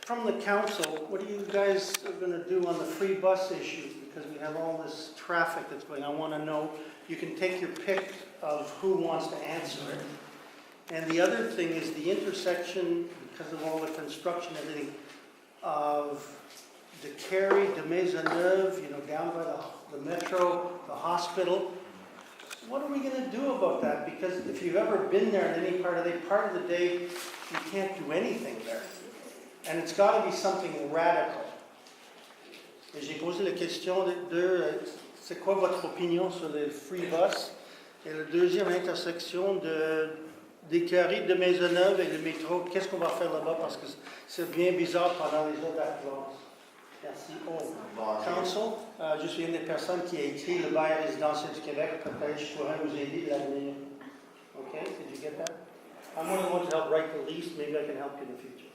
from the council, what are you guys going to do on the free bus issue? Because we have all this traffic that's going. I want to know, you can take your pick of who wants to answer it. And the other thing is the intersection, because of all the construction and everything, of de Carey, de Maisonneuve, you know, down by the metro, the hospital. What are we going to do about that? Because if you've ever been there in any part of the day, you can't do anything there. And it's got to be something radical. Et j'ai posé la question de c'est quoi votre opinion sur les free bus? Et la deuxième intersection des Carrés de Maisonneuve et le métro, qu'est-ce qu'on va faire là-bas? Parce que c'est bien bizarre pendant les heures d'affluence. Merci. Council, je suis une des personnes qui a écrit le bail résidentiel du Québec. Peut-être je pourrais vous aider l'avenir. Okay, did you get that? I'm one of the ones to help write the lease. Maybe I can help you in the future.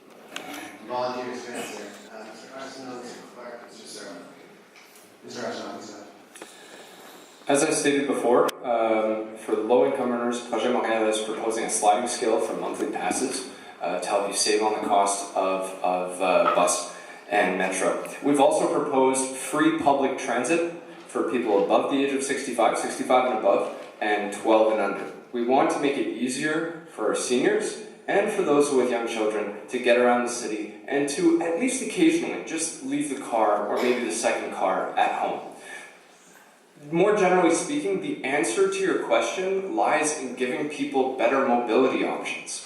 Volunteer experience there. Mr. Arsenault, Mr. Clarke, Mr. Serra. Mr. Arsenault, please. As I stated before, for the low-income earners, Projet Montréal is proposing a sliding scale for monthly passes to help you save on the cost of bus and metro. We've also proposed free public transit for people above the age of 65 and above, and 12 and under. We want to make it easier for our seniors and for those with young children to get around the city and to, at least occasionally, just leave the car or maybe the second car at home. More generally speaking, the answer to your question lies in giving people better mobility options.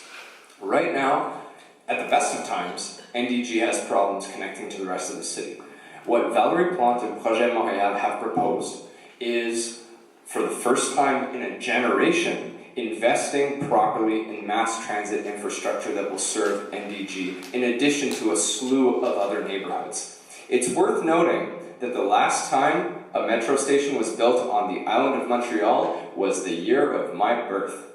Right now, at the best of times, NDG has problems connecting to the rest of the city. What Valérie Plante and Projet Montréal have proposed is, for the first time in a generation, investing properly in mass transit infrastructure that will serve NDG, in addition to a slew of other neighborhoods. It's worth noting that the last time a metro station was built on the island of Montreal was the year of my birth.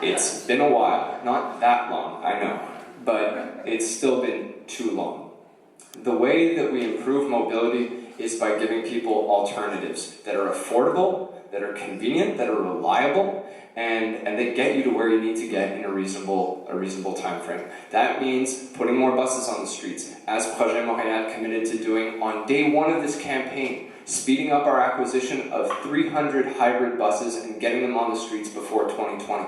It's been a while, not that long, I know, but it's still been too long. The way that we improve mobility is by giving people alternatives that are affordable, that are convenient, that are reliable, and that get you to where you need to get in a reasonable time frame. That means putting more buses on the streets, as Projet Montréal committed to doing on day one of this campaign, speeding up our acquisition of 300 hybrid buses and getting them on the streets before 2020.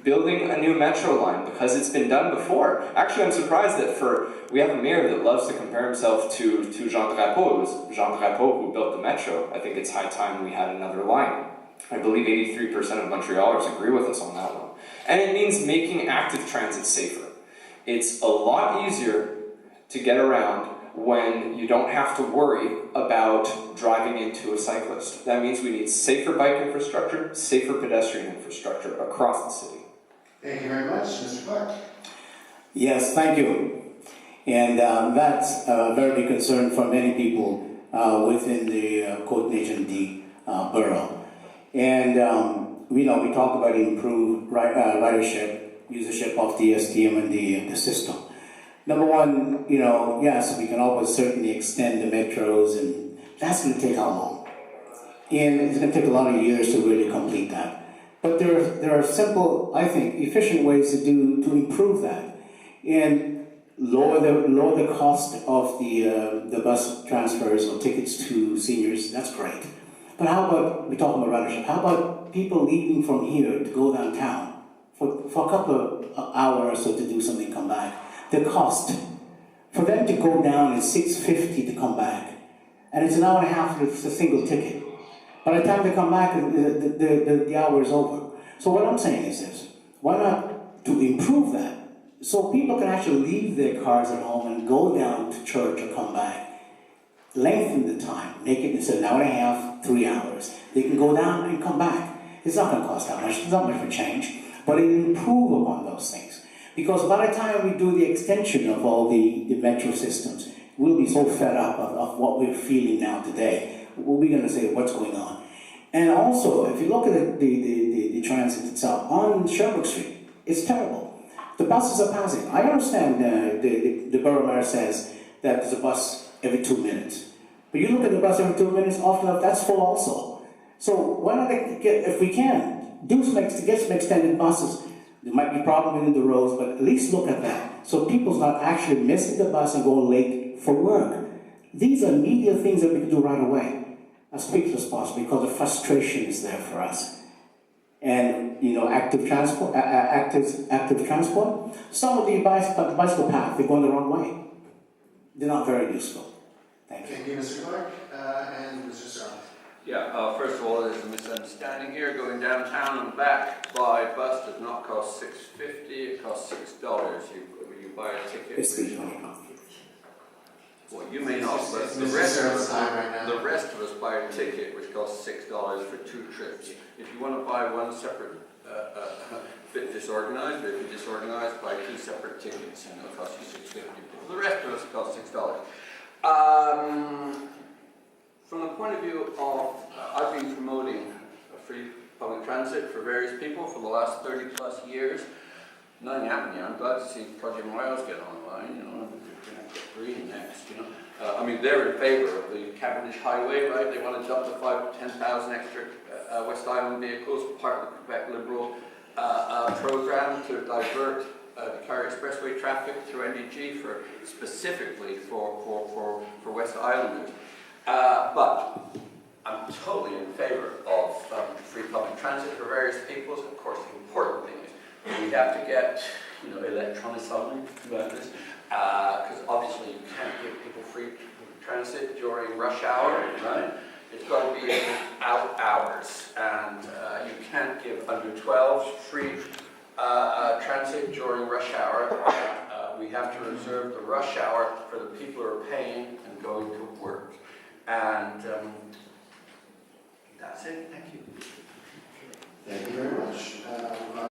Building a new metro line, because it's been done before. Actually, I'm surprised that we have a mayor that loves to compare himself to Jean Drapeau. It was Jean Drapeau who built the metro. I think it's high time we had another line. I believe 83% of Montrealers agree with us on that one. And it means making active transit safer. It's a lot easier to get around when you don't have to worry about driving into a cyclist. That means we need safer bike infrastructure, safer pedestrian infrastructure across the city. Thank you very much. Mr. Clarke. Yes, thank you. And that's a very big concern for many people within the Côte-Nation borough. And we talk about improved ridership, usership of the STM and the system. Number one, yes, we can always certainly extend the metros, and that's going to take how long? And it's going to take a lot of years to really complete that. But there are simple, I think, efficient ways to improve that, and lower the cost of the bus transfers or tickets to seniors. That's great. But how about, we're talking about ridership, how about people leaving from here to go downtown for a couple of hours or so to do something, come back? The cost for them to go down is $6.50 to come back, and it's an hour and a half for a single ticket. By the time they come back, the hour is over. So what I'm saying is this: why not to improve that, so people can actually leave their cars at home and go down to church or come back? Lengthen the time, make it instead of an hour and a half, 3 hours. They can go down and come back. It's not going to cost that much. It's not much for change, but it will improve upon those things. Because by the time we do the extension of all the metro systems, we'll be so fed up of what we're feeling now today. We're going to say, what's going on? And also, if you look at the transit itself, on Sherbrooke Street, it's terrible. The buses are passing. I understand the borough mayor says that there's a bus every 2 minutes. But you look at the bus every 2 minutes, often enough, that's full also. So why not if we can, get some extended buses. There might be a problem within the roads, but at least look at that. So people's not actually missing the bus and going late for work. These are immediate things that we can do right away as quickly as possible because the frustration is there for us. And, you know, active transport, active transport, some of the bicycle paths, they're going the wrong way. They're not very useful. Thank you. Thank you, Mr. Clarke, and Mr. Sir. Yeah, first of all, there's a misunderstanding here. Going downtown and back by bus does not cost $6.50, it costs $6. You buy a ticket. It's $3.20. Well, you may not, but It's the Mr. rest of Sir's us, time right now. the rest of us buy a ticket which costs $6 for 2 trips. If you want to buy one separate, bit disorganized, but if you're disorganized, buy 2 separate tickets and it'll cost you $6.50. For the rest of us, it costs $6. From the point of view of, I've been promoting free public transit for various people for the last 30 plus years. Nothing happened yet. I'm glad to see Project Morelos get online, you know, we're going to get green next, you know. I mean, they're in favor of the Cavendish Highway, right? They want to dump the 10,000 extra West Island vehicles, part of the Quebec Liberal program to divert the Carrier Expressway traffic through NDG specifically for West Islanders. But I'm totally in favor of free public transit for various peoples. Of course, the important thing is we have to get, you know, electronically about this, because obviously you can't give people free transit during rush hour, right? It's got to be out hours, and you can't give under 12 free transit during rush hour. We have to reserve the rush hour for the people who are paying and going to work. And that's it. Thank you. Thank you very much.